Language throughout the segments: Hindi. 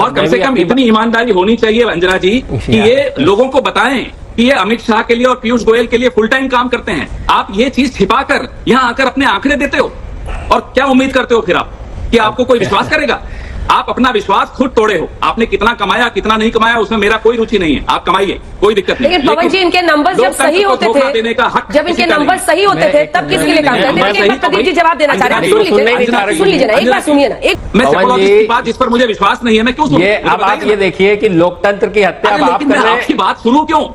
और कम से कम इतनी ईमानदारी होनी चाहिए अंजना जी कि ये लोगों को बताएं कि ये अमित शाह के लिए और पीयूष गोयल के लिए फुल टाइम काम करते हैं। आप ये चीज छिपाकर यहाँ आकर अपने आंकड़े देते हो और क्या उम्मीद करते हो फिर आप कि आपको कोई विश्वास करेगा? आप अपना विश्वास खुद तोड़े हो। आपने कितना कमाया कितना नहीं कमाया उसमें मेरा कोई रुचि नहीं है, आप कमाइए, कोई दिक्कत नहीं। लेकिन पवन जी, इनके नंबर जब सही होते थे, जब इनके नंबर सही होते थे तब किसके लिए काम करते थे? प्रदीप जी जवाब देना चाह रहे हैं, सुन लीजिए ना, एक बार सुनिए ना। मैं सेपोलॉजिस्ट की बात जिस पर मुझे विश्वास नहीं है मैं क्यों सुनूं? अब आप ये देखिए कि लोकतंत्र की हत्या आप कर रहे हैं। आपकी बात सुनूं क्यों?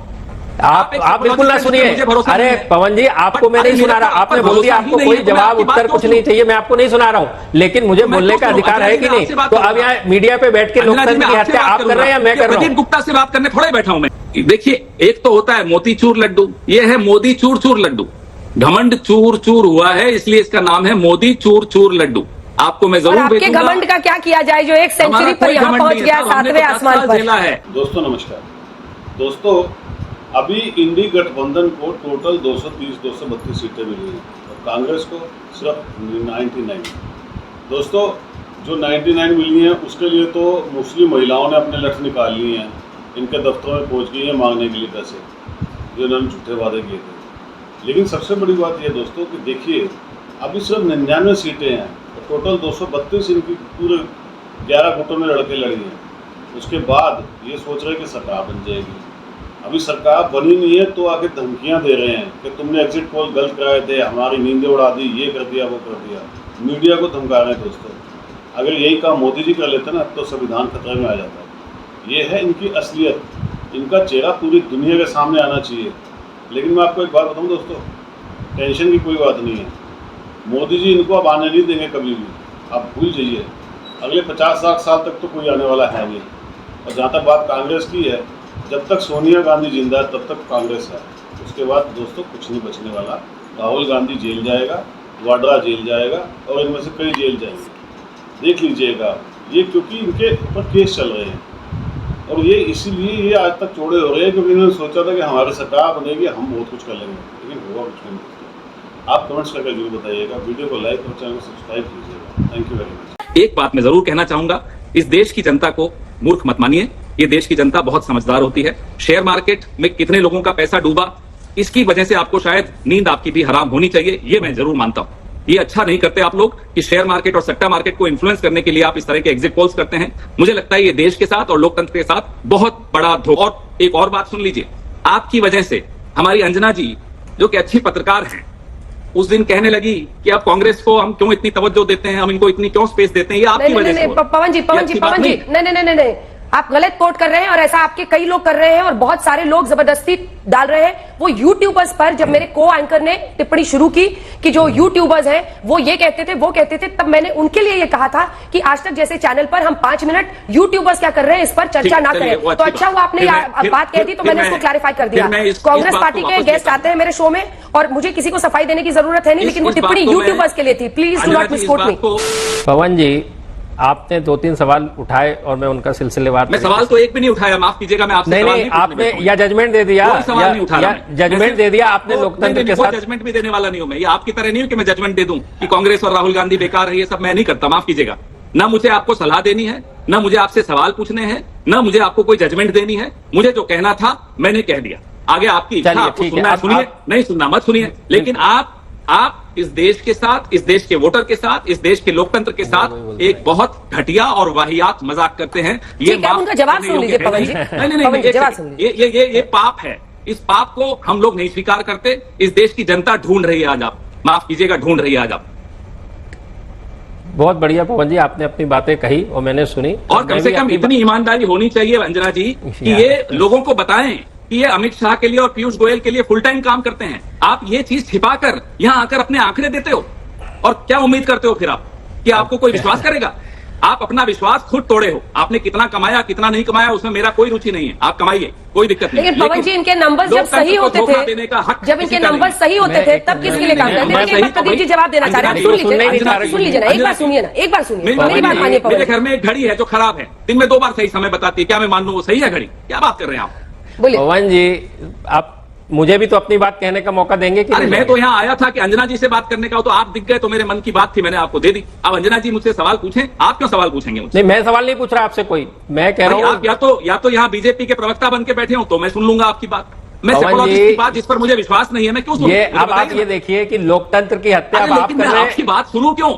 आप बिल्कुल ना सुनिए। अरे पवन जी, आपको मैं नहीं सुना रहा, आपने बोल दिया आपको कोई जवाब उत्तर कुछ नहीं चाहिए, मैं आपको नहीं सुना रहा हूं, लेकिन मुझे बोलने का अधिकार है कि नहीं? तो अब यहाँ मीडिया पे बैठ के लोकतंत्र की हत्या आप कर रहे हैं या मैं कर रहा हूं? प्रदीप गुप्ता से बात करने थोड़े बैठा हूं मैं। देखिए, एक तो होता है मोतीचूर लड्डू, ये है मोदी चूर चूर लड्डू। घमंड चूर चूर हुआ है इसलिए इसका नाम है मोदी चूर चूर लड्डू। आपको मैं जरूर आपके घमंड का क्या किया जाए जो एक सेंचुरी पर यहाँ पहुंच गया, 7वें आसमान पर। दोस्तों नमस्कार। दोस्तों, अभी इंडी गठबंधन को टोटल 230-232 सीटें मिली हैं और कांग्रेस को सिर्फ 99। दोस्तों, जो 99 मिली हैं उसके लिए तो मुस्लिम महिलाओं ने अपने लठ निकाल लिए हैं, इनके दफ्तरों में पहुंच गई हैं मांगने के लिए पैसे जो इन्होंने झूठे वादे किए थे। लेकिन सबसे बड़ी बात यह दोस्तों कि देखिए, अभी सिर्फ 99 सीटें हैं और टोटल 232 इनकी पूरे 11 गुटों में लड़के लड़ी हैं। उसके बाद ये सोच रहे कि सरकार बन जाएगी। अभी सरकार बनी नहीं है तो आगे धमकियां दे रहे हैं कि तुमने एग्जिट पोल गलत कराए थे, हमारी नींदें उड़ा दी, ये कर दिया वो कर दिया। मीडिया को धमका रहे हैं दोस्तों। अगर यही काम मोदी जी कर लेते ना तो संविधान खतरे में आ जाता। ये है इनकी असलियत, इनका चेहरा पूरी दुनिया के सामने आना चाहिए। लेकिन मैं आपको एक बात बताऊँ दोस्तों, टेंशन की कोई बात नहीं है। मोदी जी इनको अब आने नहीं देंगे कभी भी, आप भूल जाइए। अगले 50-60 साल तक तो कोई आने वाला है नहीं। और जहाँ तक बात कांग्रेस की है, जब तक सोनिया गांधी जिंदा है तब तक कांग्रेस है। उसके बाद दोस्तों कुछ नहीं बचने वाला। राहुल गांधी जेल जाएगा, वाड्रा जेल जाएगा और इनमें से कई जेल जाएंगे, देख लीजिएगा। ये क्योंकि इनके ऊपर केस चल रहे हैं और ये इसीलिए ये आज तक चौड़े हो रहे हैं क्योंकि इन्होंने सोचा था कि हमारी सरकार बनेगी, हम बहुत कुछ कर लेंगे, लेकिन हुआ कुछ नहीं। आप कमेंट्स करके जरूर बताइएगा, वीडियो को लाइक और चैनल को सब्सक्राइब कीजिएगा। Thank you very much. एक बात मैं जरूर कहना चाहूंगा, इस देश की जनता को मूर्ख मत मानिए। ये देश की जनता बहुत समझदार होती है। शेयर मार्केट में कितने लोगों का पैसा डूबा, इसकी वजह से आपको शायद नींद आपकी भी हराम होनी चाहिए, ये मैं जरूर मानता हूं। ये अच्छा नहीं करते आप लोग कि शेयर मार्केट और सट्टा मार्केट को इन्फ्लुएंस करने के लिए आप इस तरह के एग्जिट पोल्स करते हैं। मुझे लगता है ये देश के साथ और लोकतंत्र के साथ बहुत बड़ा धोखा। और एक और बात सुन लीजिए, आपकी वजह से हमारी अंजना जी जो कि अच्छी पत्रकार हैं, उस दिन कहने लगी कि आप कांग्रेस को हम क्यों इतनी तवज्जो देते हैं, हम इनको इतनी क्यों स्पेस देते हैं, ये आपकी वजह से। पवन जी नहीं, आप गलत कोट कर रहे हैं और ऐसा आपके कई लोग कर रहे हैं और बहुत सारे लोग जबरदस्ती डाल रहे हैं। वो यूट्यूबर्स पर जब मेरे को एंकर ने टिप्पणी शुरू की कि जो यूट्यूबर्स हैं वो ये कहते थे वो कहते थे, तब मैंने उनके लिए ये कहा था कि आज तक जैसे चैनल पर हम 5 मिनट यूट्यूबर्स क्या कर रहे हैं इस पर चर्चा ना करें। तो अच्छा हुआ आपने बात कह दी तो मैंने इसको क्लैरिफाई कर दिया। कांग्रेस पार्टी के गेस्ट आते हैं मेरे शो में और मुझे किसी को सफाई देने की जरूरत है नहीं, लेकिन वो टिप्पणी यूट्यूबर्स के लिए थी। प्लीज डू नॉट मिसकोट मी। पवन जी, आपने 2-3 सवाल उठाए और मैं उनका सिलसिलेवार। मैं सवाल तो एक भी नहीं उठाया, माफ कीजिएगा, मैं आपसे नहीं, आपने या जजमेंट दे दिया या जजमेंट दे दिया आपने लोकतंत्र के साथ। जजमेंट भी देने वाला नहीं हूं मैं, ये आपकी तरह नहीं हूं कि मैं जजमेंट दे दूं कि कांग्रेस और राहुल गांधी बेकार है, ये सब मैं नहीं करता, माफ कीजिएगा। ना मुझे आपको सलाह देनी है, ना मुझे आपसे सवाल पूछने हैं, ना मुझे आपको कोई जजमेंट देनी है। मुझे जो कहना था मैंने कह दिया, आगे आपकी इच्छा, आपको सुनना सुनिए, नहीं सुनना मत सुनिए। लेकिन आप इस देश के साथ, इस देश के वोटर के साथ, इस देश के लोकतंत्र के साथ एक बहुत घटिया और वाहियात मजाक करते हैं। ये उनका जवाब सुन लीजिए पवन जी। नहीं, ये पाप है। इस पाप को हम लोग नहीं स्वीकार करते। इस देश की जनता ढूंढ रही है आज, आप माफ कीजिएगा, ढूंढ रही है आज आप। बहुत बढ़िया पवन जी, आपने अपनी बातें कही और मैंने सुनी। और कम से कम इतनी ईमानदारी होनी चाहिए अंजना जी कि ये लोगों को बताएं कि ये अमित शाह के लिए और पीयूष गोयल के लिए फुल टाइम काम करते हैं। आप ये चीज छिपाकर यहाँ आकर अपने आंकड़े देते हो और क्या उम्मीद करते हो फिर आप कि आपको कोई विश्वास करेगा? आप अपना विश्वास खुद तोड़े हो। आपने कितना कमाया कितना नहीं कमाया उसमें मेरा कोई रुचि नहीं है, आप कमाइए, कोई दिक्कत नहीं। लेकिन पवन जी, इनके नंबर जब सही होते थे, जब इनके नंबर सही होते थे तब किसके लिए काम करते थे? प्रदीप जी जवाब देना चाह रहे हैं, सुन लीजिए ना, एक बार सुनिए। मेरी बात मानिए। मेरे घर में एक घड़ी है जो खराब है, दिन में 2 बार सही समय बताती है, क्या मैं मान लूं वो सही है घड़ी? क्या बात कर रहे हैं आप? पवन जी, आप मुझे भी तो अपनी बात कहने का मौका देंगे कि अरे नहीं? मैं तो यहाँ आया था कि अंजना जी से बात करने का हो, तो आप दिख गए तो मेरे मन की बात थी, मैंने आपको दे दी। अब अंजना जी मुझसे सवाल पूछें, आप क्यों सवाल पूछेंगे मुझसे? नहीं, मैं सवाल नहीं पूछ रहा आपसे कोई, मैं कह रहा आप हूँ या तो यहाँ बीजेपी के प्रवक्ता बन के बैठे हो तो मैं सुन लूंगा आपकी बात। मैं पवन सेक्युलरिस्ट जी, की बात जिस पर मुझे विश्वास नहीं है मैं क्यों सुनूं? ये मुझे अब आप बताइए ये देखिए कि लोकतंत्र की हत्या अब आप लेकिन कर मैं रहे आपकी हैं। बात सुनूं क्यों?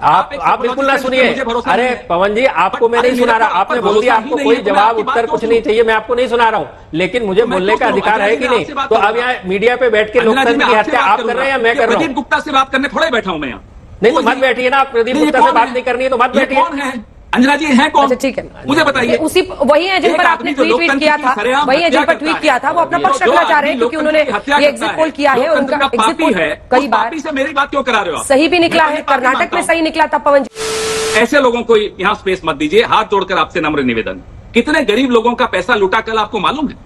आप बिल्कुल ना सुनिए। अरे पवन जी, आपको मैं नहीं सुना रहा, आपने बोल दिया आपको कोई जवाब उत्तर कुछ नहीं चाहिए, मैं आपको नहीं सुना रहा हूं, लेकिन मुझे बोलने का अधिकार है कि नहीं? तो अब यहाँ मीडिया पे बैठ के लोकतंत्र की हत्या आप कर रहे हैं या मैं कर रहा हूँ? प्रदीप गुप्ता से बात करने थोड़ा ही बैठा हूं मैं यहाँ। नहीं तो मत बैठिए ना, आप प्रदीप गुप्ता से बात नहीं करनी है तो मत बैठिए। कौन है अंजना जी, है कौन? अच्छा ठीक है, मुझे बताइए। उसी वही है जिन पर आपने ट्वीट किया था, वही है जिन पर ट्वीट किया था, वो अपना पक्ष रखना चाह रहे हैं क्योंकि उन्होंने ये एग्जिट पोल किया है और उनका एग्जिट पोल कई बार से मेरी बात क्यों करा रहे हो आप? सही भी निकला है, कर्नाटक में सही निकला था। पवन जी, ऐसे लोगों को यहाँ स्पेस मत दीजिए, हाथ जोड़कर आपसे नम्र निवेदन। कितने गरीब लोगों का पैसा लुटा कल आपको मालूम है?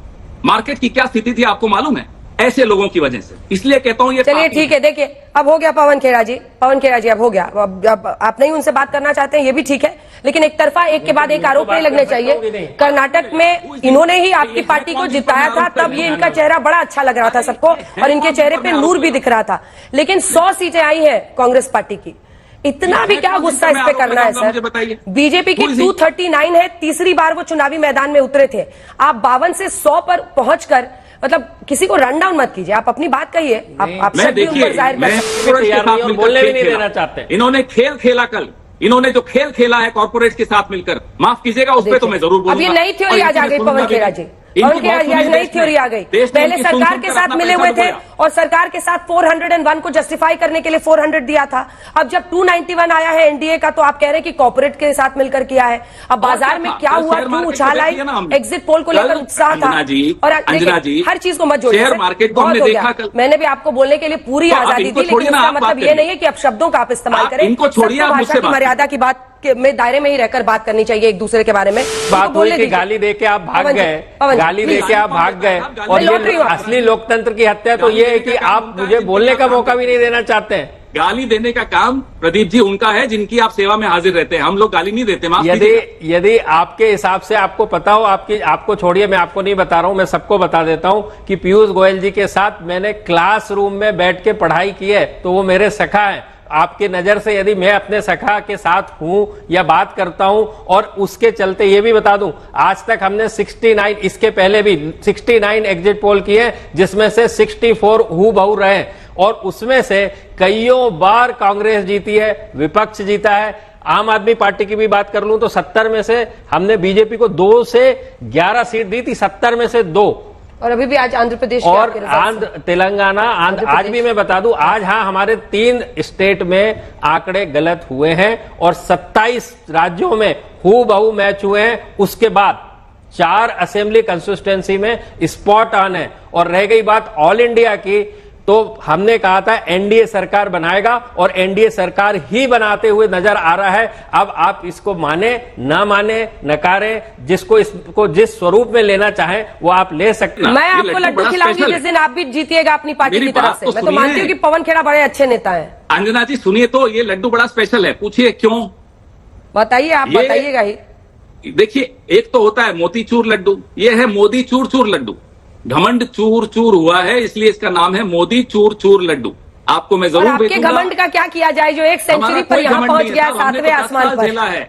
मार्केट की क्या स्थिति थी आपको मालूम है? ऐसे लोगों की वजह से। इसलिए कहता हूं ये चलिए ठीक है, देखिए अब हो गया पवन खेड़ा जी, अब हो गया। अब आप नहीं उनसे बात करना चाहते हैं, ये भी ठीक है, लेकिन एक तरफा एक के बाद एक आरोप नहीं लगने चाहिए। कर्नाटक में इन्होंने ही आपकी पार्टी को जिताया था, तब ये इनका चेहरा बड़ा अच्छा लग रहा था सबको और इनके चेहरे पे नूर भी दिख रहा था, लेकिन 100 सीटें आई हैं कांग्रेस पार्टी की। इतना भी क्या गुस्सा इस पे करना है सर? बीजेपी की 239 है, तीसरी बार वो चुनावी मैदान में उतरे थे। आप 52 से 100 पर पहुंचकर मतलब किसी को रन डाउन मत कीजिए, आप अपनी बात कहिए। आप शब्द उन पर जाहिर कर सकते हैं। बोलने भी नहीं देना चाहते। इन्होंने खेल खेला कल, इन्होंने जो खेल खेला है कॉर्पोरेट के साथ मिलकर, माफ कीजिएगा उस पर तो मैं जरूर बोलूंगा। अब ये नई थ्योरी आज आ गई पवन खेड़ा जी, पवन खेड़ा जी आज नई थ्योरी आ गई। पहले सरकार के साथ मिले हुए थे और सरकार के साथ 401 को जस्टिफाई करने के लिए 400 दिया था। अब जब 291 आया है एनडीए का तो आप कह रहे हैं कि कॉर्पोरेट के साथ मिलकर किया है। अब बाजार में क्या हुआ, क्यों उछाल आई, एग्जिट पोल को लेकर उत्साह था और हर चीज को मत जोड़िए। शेयर मार्केट को हमने देखा कल। मैंने भी आपको बोलने के लिए पूरी आजादी दी, लेकिन इसका मतलब ये नहीं है कि अब शब्दों का आप इस्तेमाल करें। इनको छोड़िए, भाषा की मर्यादा की बात में दायरे में ही रहकर बात करनी चाहिए एक दूसरे के बारे में। बात हुई कि गाली देके आप भाग गए, गाली देके आप भाग गए, और ये असली लोकतंत्र की हत्या तो ये है कि आप मुझे बोलने का मौका भी नहीं देना चाहते हैं। गाली देने का काम प्रदीप जी उनका है, जिनकी आप सेवा में हाजिर रहते हैं। हम लोग गाली नहीं देते। यदि आपके हिसाब से आपको पता हो, आपको छोड़िए, मैं आपको नहीं बता रहा हूं, मैं सबको बता देता हूं कि पीयूष गोयल जी के साथ मैंने क्लासरूम में बैठ के पढ़ाई की है, तो वो मेरे सखा है। आपके नजर से यदि मैं अपने सखा के साथ हूं या बात करता हूं, और उसके चलते ये भी बता दूं, आज तक हमने 69, इसके पहले भी 69 एग्जिट पोल किए, जिसमें से 64 हूबहू रहे, और उसमें से कईयों बार कांग्रेस जीती है, विपक्ष जीता है। आम आदमी पार्टी की भी बात कर लूं तो 70 में से हमने बीजेपी को 2 से 11 सीट दी थी, 70 में से 2। और अभी भी आज आंध्र प्रदेश और तेलंगाना, आज भी मैं बता दूं, आज हाँ हमारे 3 स्टेट में आंकड़े गलत हुए हैं और 27 राज्यों में हूबहू मैच हुए हैं। उसके बाद 4 असेंबली कंस्टिट्यूएंसी में स्पॉट ऑन है। और रह गई बात ऑल इंडिया की, तो हमने कहा था एनडीए सरकार बनाएगा और एनडीए सरकार ही बनाते हुए नजर आ रहा है। अब आप इसको माने ना माने, नकारे, जिसको इसको जिस स्वरूप में लेना चाहे वो आप ले सकते हैं। मैं आपको लड्डू खिलाऊंगी जिस दिन आप भी जीतिएगा अपनी पार्टी की तरफ से। मैं तो मानती हूँ कि पवन खेड़ा बड़े अच्छे नेता हैं। अंजना जी सुनिए, तो ये लड्डू बड़ा स्पेशल है, पूछिए क्यों? बताइए, आप बताइएगा ही। देखिए, एक तो होता है मोतीचूर लड्डू, ये है मोदी चूर चूर लड्डू। घमंड चूर चूर हुआ है, इसलिए इसका नाम है मोदी चूर चूर लड्डू। आपको मैं जरूर आपके घमंड का क्या किया जाए जो 1 सेंचुरी पर यहाँ पहुंच गया, 7वें आसमान पर।